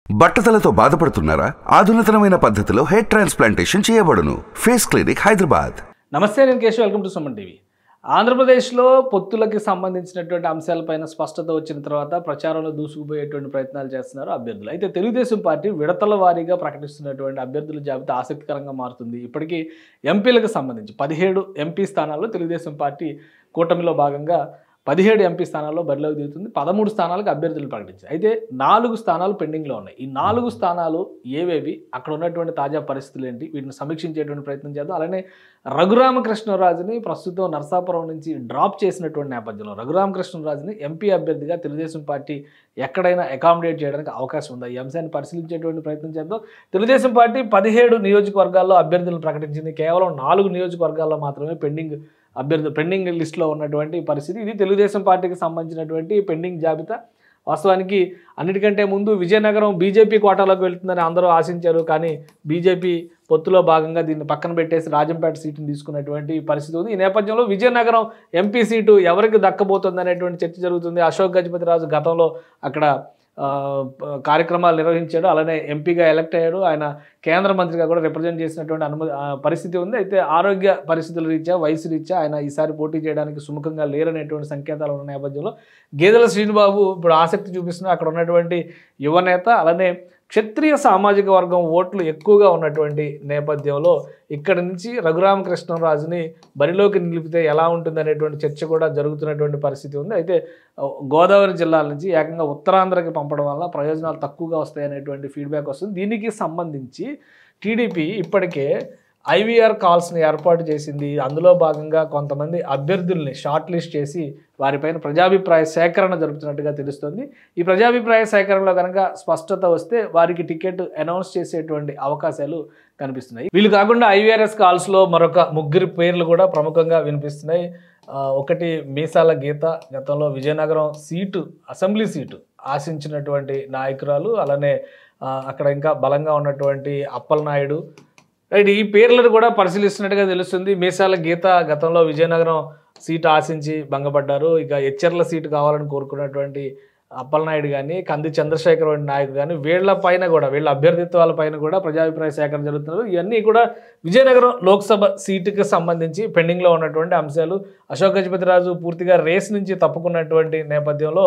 బట్టతలతో బాధపడుతున్నారా? ఆధునితనమైన పద్ధతిలో hair transplantation చేయబడును. Face clinic Hyderabad. నమస్తే, నేను Keshav. Welcome to Suman TV. ఆంధ్రప్రదేశ్లో పొత్తులకి సంబంధించినటువంటి అంశాలపైన స్పష్టత వచ్చిన తర్వాత ప్రచారంలో దూసుకుపోయేటువంటి ప్రయత్నాలు చేస్తున్నారు అభ్యర్థులు. అయితే తెలుగుదేశం పార్టీ విడతల వారీగా ప్రకటిస్తున్నటువంటి అభ్యర్థుల జాబితా ఆసక్తికరంగా మారుతుంది. ఇప్పటికీ ఎంపీలకు సంబంధించి 17 ఎంపీ స్థానాల్లో తెలుగుదేశం పార్టీ కూటమిలో భాగంగా 17 ఎంపీ స్థానాల్లో బరిలోకి దిగుతుంది. 13 స్థానాలకు అభ్యర్థులు ప్రకటించారు. అయితే 4 స్థానాలు పెండింగ్లో ఉన్నాయి. ఈ 4 స్థానాలు ఏవేవి, అక్కడ ఉన్నటువంటి తాజా పరిస్థితులు ఏంటి, వీటిని సమీక్షించేటువంటి ప్రయత్నం చేద్దాం. అలానే రఘురామకృష్ణరాజుని ప్రస్తుతం నరసాపురం నుంచి డ్రాప్ చేసినటువంటి నేపథ్యంలో రఘురామకృష్ణరాజుని ఎంపీ అభ్యర్థిగా తెలుగుదేశం పార్టీ ఎక్కడైనా అకామిడేట్ చేయడానికి అవకాశం ఉందా? ఈ అంశాన్ని పరిశీలించేటువంటి ప్రయత్నం చేద్దాం. తెలుగుదేశం పార్టీ 17 నియోజకవర్గాల్లో అభ్యర్థులను ప్రకటించింది. కేవలం 4 నియోజకవర్గాల్లో మాత్రమే పెండింగ్ లిస్టులో ఉన్నటువంటి పరిస్థితి. ఇది తెలుగుదేశం పార్టీకి సంబంధించినటువంటి పెండింగ్ జాబితా. వాస్తవానికి అన్నిటికంటే ముందు విజయనగరం బీజేపీ కోటాలోకి వెళ్తుందని అందరూ ఆశించారు. కానీ బీజేపీ పొత్తులో భాగంగా దీన్ని పక్కన పెట్టేసి రాజంపేట సీటును తీసుకున్నటువంటి పరిస్థితి ఉంది. ఈ నేపథ్యంలో విజయనగరం ఎంపీ సీటు ఎవరికి దక్కబోతుంది అనేటువంటి చర్చ జరుగుతుంది. అశోక్ గజపతిరాజు గతంలో అక్కడ కార్యక్రమాలు నిర్వహించాడు. అలానే ఎంపీగా ఎలక్ట్ అయ్యాడు. ఆయన కేంద్ర మంత్రిగా కూడా రిప్రజెంట్ చేసినటువంటి పరిస్థితి ఉంది. అయితే ఆరోగ్య పరిస్థితుల రీత్యా, వయసు రీత్యా ఆయన ఈసారి పోటీ చేయడానికి సుముఖంగా లేరనేటువంటి సంకేతాలు ఉన్న నేపథ్యంలో గేదెల శ్రీనిబాబు ఇప్పుడు ఆసక్తి చూపిస్తున్నారు. అక్కడ ఉన్నటువంటి యువనేత, అలానే క్షత్రియ సామాజిక వర్గం ఓట్లు ఎక్కువగా ఉన్నటువంటి నేపథ్యంలో ఇక్కడి నుంచి రఘురామకృష్ణరాజుని బరిలోకి నిలిపితే ఎలా ఉంటుంది అనేటువంటి చర్చ కూడా జరుగుతున్నటువంటి పరిస్థితి ఉంది. అయితే గోదావరి జిల్లాల నుంచి ఏకంగా ఉత్తరాంధ్రకి పంపడం వల్ల ప్రయోజనాలు తక్కువగా వస్తాయనేటువంటి ఫీడ్బ్యాక్ వస్తుంది. దీనికి సంబంధించి టీడీపీ ఇప్పటికే ఐవీఆర్ కాల్స్ని ఏర్పాటు చేసింది. అందులో భాగంగా కొంతమంది అభ్యర్థుల్ని షార్ట్ లిస్ట్ చేసి వారిపైన ప్రజాభిప్రాయ సేకరణ జరుపుతున్నట్టుగా తెలుస్తుంది. ఈ ప్రజాభిప్రాయ సేకరణలో కనుక స్పష్టత వస్తే వారికి టికెట్ అనౌన్స్ చేసేటువంటి అవకాశాలు కనిపిస్తున్నాయి. వీళ్ళు కాకుండా ఐవీఆర్ఎస్ కాల్స్లో మరొక 3 పేర్లు కూడా ప్రముఖంగా వినిపిస్తున్నాయి. ఒకటి మీసాల గీత, గతంలో విజయనగరం అసెంబ్లీ సీటు ఆశించినటువంటి నాయకురాలు. అలానే అక్కడ ఇంకా బలంగా ఉన్నటువంటి అప్పలనాయుడు. రైట్, ఈ పేర్లను కూడా పరిశీలిస్తున్నట్టుగా తెలుస్తుంది. మీసాల గీత గతంలో విజయనగరం సీటు ఆశించి భంగపడ్డారు. ఇక ఎచ్చెర్ల సీటు కావాలని కోరుకున్నటువంటి అప్పలనాయుడు కానీ, కంది చంద్రశేఖర్ వంటి నాయకుడు కానీ, వీళ్ళ అభ్యర్థిత్వాలపైన కూడా ప్రజాభిప్రాయ సేకరణ జరుగుతున్నారు. ఇవన్నీ కూడా విజయనగరం లోక్సభ సీటుకి సంబంధించి పెండింగ్లో ఉన్నటువంటి అంశాలు. అశోక్ గజపతిరాజు పూర్తిగా రేస్ నుంచి తప్పుకున్నటువంటి నేపథ్యంలో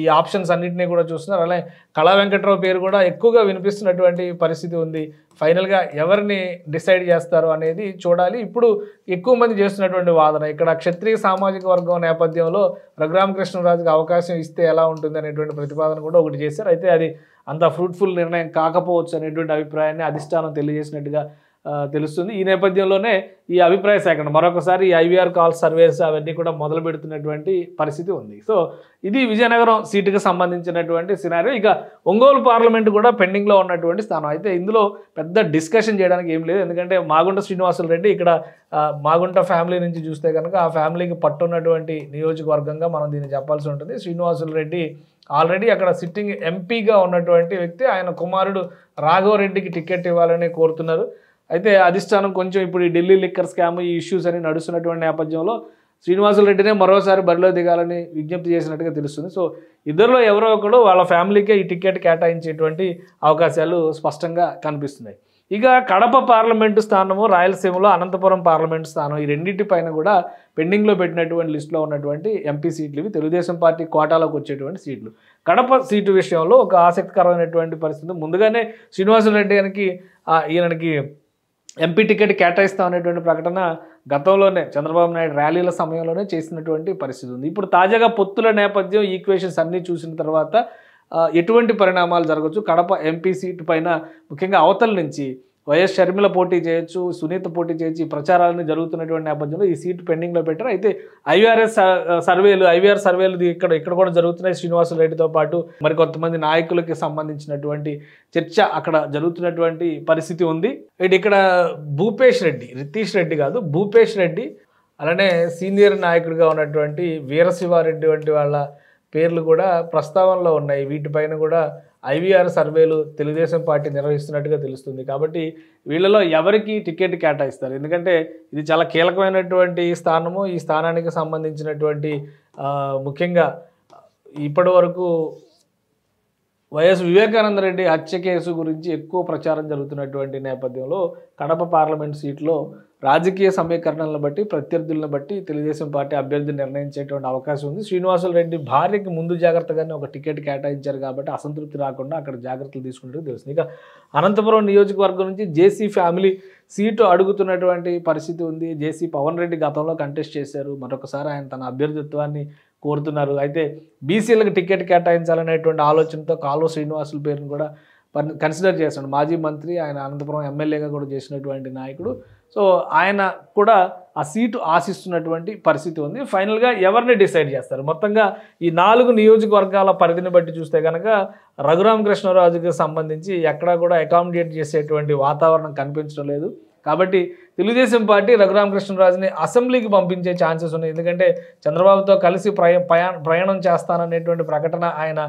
ఈ ఆప్షన్స్ అన్నింటినీ కూడా చూస్తున్నారు. అలాగే కళా వెంకట్రావు పేరు కూడా ఎక్కువగా వినిపిస్తున్నటువంటి పరిస్థితి ఉంది. ఫైనల్గా ఎవరిని డిసైడ్ చేస్తారు అనేది చూడాలి. ఇప్పుడు ఎక్కువ మంది చేస్తున్నటువంటి వాదన ఇక్కడ క్షత్రియ సామాజిక వర్గం నేపథ్యంలో రఘురామకృష్ణరాజుకి అవకాశం ఇస్తే ఎలా ఉంటుంది అనేటువంటి ప్రతిపాదన కూడా ఒకటి చేశారు. అయితే అది అంత ఫ్రూట్ఫుల్ నిర్ణయం కాకపోవచ్చు అనేటువంటి అభిప్రాయాన్ని అధిష్టానం తెలియజేసినట్టుగా తెలుస్తుంది. ఈ నేపథ్యంలోనే ఈ అభిప్రాయ సేకరణ మరొకసారి ఈ ఐవీఆర్ కాల్ సర్వేస్ అవన్నీ కూడా మొదలు పెడుతున్నటువంటి పరిస్థితి ఉంది. సో ఇది విజయనగరం సీటుకు సంబంధించినటువంటి సినారియో. ఇక ఒంగోలు పార్లమెంటు కూడా పెండింగ్లో ఉన్నటువంటి స్థానం. అయితే ఇందులో పెద్ద డిస్కషన్ చేయడానికి ఏం లేదు. ఎందుకంటే మాగుంట శ్రీనివాసులు రెడ్డి ఇక్కడ మాగుంట ఫ్యామిలీ నుంచి చూస్తే కనుక ఆ ఫ్యామిలీకి పట్టున్నటువంటి నియోజకవర్గంగా మనం దీన్ని చెప్పాల్సి ఉంటుంది. శ్రీనివాసులు రెడ్డి ఆల్రెడీ అక్కడ సిట్టింగ్ ఎంపీగా ఉన్నటువంటి వ్యక్తి. ఆయన కుమారుడు రాఘవరెడ్డికి టికెట్ ఇవ్వాలని కోరుతున్నారు. అయితే అధిష్టానం కొంచెం ఇప్పుడు ఈ ఢిల్లీ లిక్కర్ స్కామ్, ఈ ఇష్యూస్ అని నడుస్తున్నటువంటి నేపథ్యంలో శ్రీనివాసులు రెడ్డినే మరోసారి బరిలో దిగాలని విజ్ఞప్తి చేసినట్టుగా తెలుస్తుంది. సో ఇద్దరిలో ఎవరో ఒకరు వాళ్ళ ఫ్యామిలీకే ఈ టికెట్ కేటాయించేటువంటి అవకాశాలు స్పష్టంగా కనిపిస్తున్నాయి. ఇక కడప పార్లమెంటు స్థానము, రాయలసీమలో అనంతపురం పార్లమెంటు స్థానం, ఈ రెండింటిపైన కూడా పెండింగ్లో పెట్టినటువంటి లిస్టులో ఉన్నటువంటి ఎంపీ సీట్లు ఇవి. తెలుగుదేశం పార్టీ కోటాలోకి వచ్చేటువంటి సీట్లు. కడప సీటు విషయంలో ఒక ఆసక్తికరమైనటువంటి పరిస్థితి. ముందుగానే శ్రీనివాసులు రెడ్డి ఈయనకి ఎంపీ టికెట్ కేటాయిస్తాం అనేటువంటి ప్రకటన గతంలోనే చంద్రబాబు నాయుడు ర్యాలీల సమయంలోనే చేసినటువంటి పరిస్థితి ఉంది. ఇప్పుడు తాజాగా పొత్తుల నేపథ్యం, ఈక్వేషన్స్ అన్నీ చూసిన తర్వాత ఎటువంటి పరిణామాలు జరగవచ్చు, కడప ఎంపీ సీటు పైన ముఖ్యంగా అవతల నుంచి వైఎస్ షర్మిల పోటీ చేయొచ్చు, సునీత పోటీ చేయొచ్చు, ఈ ప్రచారాలన్నీ జరుగుతున్నటువంటి నేపథ్యంలో ఈ సీటు పెండింగ్లో పెట్టారు. అయితే ఐవీఆర్ సర్వేలు ఇక్కడ కూడా జరుగుతున్నాయి. శ్రీనివాసులు రెడ్డితో పాటు మరి కొంతమంది నాయకులకి సంబంధించినటువంటి చర్చ అక్కడ జరుగుతున్నటువంటి పరిస్థితి ఉంది. ఇక్కడ రితీష్ రెడ్డి కాదు, భూపేష్ రెడ్డి, అలానే సీనియర్ నాయకుడిగా ఉన్నటువంటి వీరశివారెడ్డి వంటి వాళ్ళ పేర్లు కూడా ప్రస్తావనలో ఉన్నాయి. వీటిపైన కూడా ఐవీఆర్ సర్వేలు తెలుగుదేశం పార్టీ నిర్వహిస్తున్నట్టుగా తెలుస్తుంది. కాబట్టి వీళ్ళలో ఎవరికి టికెట్ కేటాయిస్తారు? ఎందుకంటే ఇది చాలా కీలకమైనటువంటి స్థానము. ఈ స్థానానికి సంబంధించినటువంటి ముఖ్యంగా ఇప్పటి వరకు వైఎస్ వివేకానంద రెడ్డి హత్య కేసు గురించి ఎక్కువ ప్రచారం జరుగుతున్నటువంటి నేపథ్యంలో కడప పార్లమెంట్ సీట్లో రాజకీయ సమీకరణలను బట్టి ప్రత్యర్థులను బట్టి తెలుగుదేశం పార్టీ అభ్యర్థిని నిర్ణయించేటువంటి అవకాశం ఉంది. శ్రీనివాసులు రెడ్డి భార్యకి ముందు జాగ్రత్తగానే ఒక టికెట్ కేటాయించారు కాబట్టి అసంతృప్తి రాకుండా అక్కడ జాగ్రత్తలు తీసుకుంటూ తెలుస్తుంది. ఇక అనంతపురం నియోజకవర్గం నుంచి జేసీ ఫ్యామిలీ సీటు అడుగుతున్నటువంటి పరిస్థితి ఉంది. జేసీ పవన్ రెడ్డి గతంలో కంటెస్ట్ చేశారు, మరొకసారి ఆయన తన అభ్యర్థిత్వాన్ని కోరుతున్నారు. అయితే బీసీలకు టికెట్ కేటాయించాలనేటువంటి ఆలోచనతో కాలువ శ్రీనివాసుల పేరును కూడా కన్సిడర్ చేశాడు. మాజీ మంత్రి, ఆయన అనంతపురం ఎమ్మెల్యేగా కూడా చేసినటువంటి నాయకుడు. సో ఆయన కూడా ఆ సీటు ఆశిస్తున్నటువంటి పరిస్థితి ఉంది. ఫైనల్గా ఎవరిని డిసైడ్ చేస్తారు? మొత్తంగా ఈ 4 నియోజకవర్గాల పరిధిని బట్టి చూస్తే కనుక రఘురామకృష్ణరాజుకి సంబంధించి ఎక్కడా కూడా అకామిడేట్ చేసేటువంటి వాతావరణం కనిపించడం లేదు. కాబట్టి తెలుగుదేశం పార్టీ రఘురామకృష్ణరాజుని అసెంబ్లీకి పంపించే ఛాన్సెస్ ఉన్నాయి. ఎందుకంటే చంద్రబాబుతో కలిసి ప్రయాణం చేస్తాననేటువంటి ప్రకటన ఆయన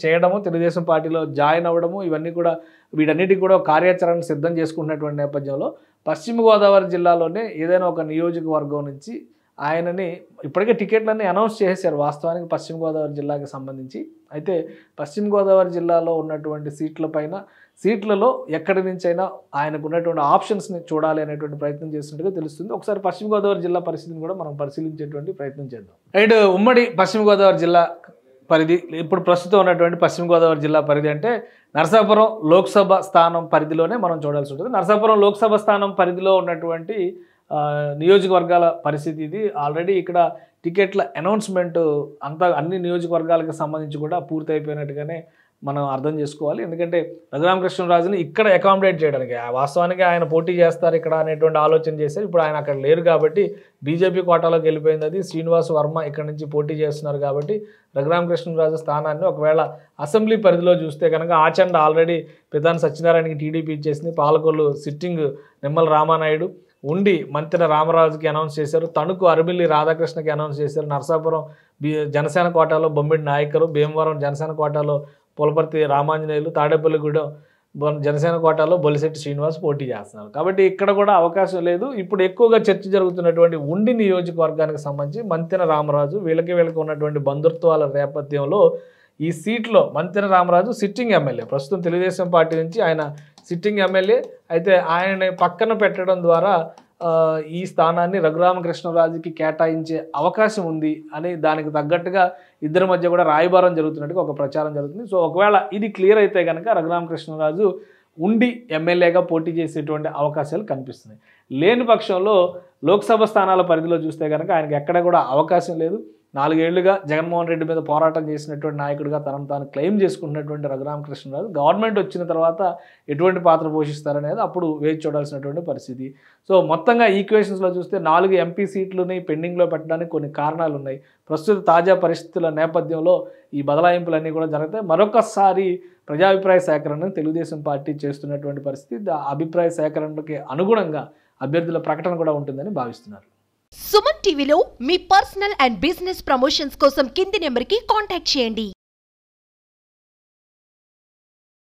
చేయడము, తెలుగుదేశం పార్టీలో జాయిన్ అవ్వడము, ఇవన్నీ కూడా వీటన్నిటికీ కూడా కార్యాచరణ సిద్ధం చేసుకున్నటువంటి నేపథ్యంలో పశ్చిమ గోదావరి జిల్లాలోనే ఏదైనా ఒక నియోజకవర్గం నుంచి ఆయనని ఇప్పటికే టికెట్లన్నీ అనౌన్స్ చేశారు వాస్తవానికి పశ్చిమ గోదావరి జిల్లాకి సంబంధించి. అయితే పశ్చిమ గోదావరి జిల్లాలో ఉన్నటువంటి సీట్లలో ఎక్కడి నుంచైనా ఆయనకు ఉన్నటువంటి ఆప్షన్స్ని చూడాలి అనేటువంటి ప్రయత్నం చేస్తున్నట్టుగా తెలుస్తుంది. ఒకసారి పశ్చిమ గోదావరి జిల్లా పరిస్థితిని కూడా మనం పరిశీలించేటువంటి ప్రయత్నం చేద్దాం. రైట్, ఉమ్మడి పశ్చిమ గోదావరి జిల్లా పరిధి, ఇప్పుడు ప్రస్తుతం ఉన్నటువంటి పశ్చిమ గోదావరి జిల్లా పరిధి అంటే నరసాపురం లోక్సభ స్థానం పరిధిలోనే మనం చూడాల్సి ఉంటుంది. నరసాపురం లోక్సభ స్థానం పరిధిలో ఉన్నటువంటి నియోజకవర్గాల పరిస్థితి ఇది. ఆల్రెడీ ఇక్కడ టికెట్ల అనౌన్స్మెంట్ అంతా అన్ని నియోజకవర్గాలకు సంబంధించి కూడా పూర్తి అయిపోయినట్టుగానే మనం అర్థం చేసుకోవాలి. ఎందుకంటే రఘురామకృష్ణరాజుని ఇక్కడ అకామిడేట్ చేయడానికి వాస్తవానికి ఆయన పోటీ చేస్తారు ఇక్కడ అనేటువంటి ఆలోచన చేశారు. ఇప్పుడు ఆయన అక్కడ లేరు కాబట్టి బీజేపీ కోటాలోకి వెళ్ళిపోయింది. అది శ్రీనివాస్ వర్మ ఇక్కడ నుంచి పోటీ చేస్తున్నారు కాబట్టి రఘురామకృష్ణరాజు స్థానాన్ని ఒకవేళ అసెంబ్లీ పరిధిలో చూస్తే కనుక ఆచండ ఆల్రెడీ పెద్దాని సత్యనారాయణకి టీడీపీ ఇచ్చేసింది. పాలకొల్లు సిట్టింగ్ నిమ్మల రామానాయుడు, ఉండి మంత్రి రామరాజుకి అనౌన్స్ చేశారు, తణుకు అరబిల్లి రాధాకృష్ణకి అనౌన్స్ చేశారు, నరసాపురం జనసేన కోటాలో బొమ్మిడి నాయకరు, భీమవరం జనసేన కోటాలో పులపర్తి రామాంజనేయులు, తాడేపల్లిగూడెం జనసేన కోటాలో బొలిశెట్టి శ్రీనివాస్ పోటీ చేస్తున్నారు. కాబట్టి ఇక్కడ కూడా అవకాశం లేదు. ఇప్పుడు ఎక్కువగా చర్చ జరుగుతున్నటువంటి ఉండి నియోజకవర్గానికి సంబంధించి మంతెన రామరాజు, వీళ్ళకి ఉన్నటువంటి బంధుత్వాల నేపథ్యంలో ఈ సీట్లో మంతెన రామరాజు సిట్టింగ్ ఎమ్మెల్యే, ప్రస్తుతం తెలుగుదేశం పార్టీ నుంచి ఆయన సిట్టింగ్ ఎమ్మెల్యే. అయితే ఆయనని పక్కన పెట్టడం ద్వారా ఈ స్థానాన్ని రఘురామకృష్ణరాజుకి కేటాయించే అవకాశం ఉంది అని దానికి తగ్గట్టుగా ఇద్దరి మధ్య కూడా రాయబారం జరుగుతున్నట్టుగా ఒక ప్రచారం జరుగుతుంది. సో ఒకవేళ ఇది క్లియర్ అయితే కనుక రఘురామకృష్ణరాజు ఉండి ఎమ్మెల్యేగా పోటీ చేసేటువంటి అవకాశాలు కనిపిస్తున్నాయి. లేని పక్షంలో లోక్సభ స్థానాల పరిధిలో చూస్తే కనుక ఆయనకి ఎక్కడ కూడా అవకాశం లేదు. 4 ఏళ్లుగా జగన్మోహన్ రెడ్డి మీద పోరాటం చేసినటువంటి నాయకుడిగా తనను తాను క్లెయిమ్ చేసుకున్నటువంటి రఘురామకృష్ణరాజు గవర్నమెంట్ వచ్చిన తర్వాత ఎటువంటి పాత్ర పోషిస్తారనేది అప్పుడు వేచి చూడాల్సినటువంటి పరిస్థితి. సో మొత్తంగా ఈక్వేషన్స్లో చూస్తే 4 ఎంపీ సీట్లని పెండింగ్లో పెట్టడానికి కొన్ని కారణాలు ఉన్నాయి. ప్రస్తుత తాజా పరిస్థితుల నేపథ్యంలో ఈ బదలాయింపులన్నీ కూడా జరుగుతాయి. మరొకసారి ప్రజాభిప్రాయ సేకరణను తెలుగుదేశం పార్టీ చేస్తున్నటువంటి పరిస్థితి, అభిప్రాయ సేకరణకి అనుగుణంగా అభ్యర్థుల ప్రకటన కూడా ఉంటుందని భావిస్తున్నారు. సుమన్ టీవీలో మీ పర్సనల్ అండ్ బిజినెస్ ప్రమోషన్స్ కోసం కింది నెంబర్కి కాంటాక్ట్ చేయండి.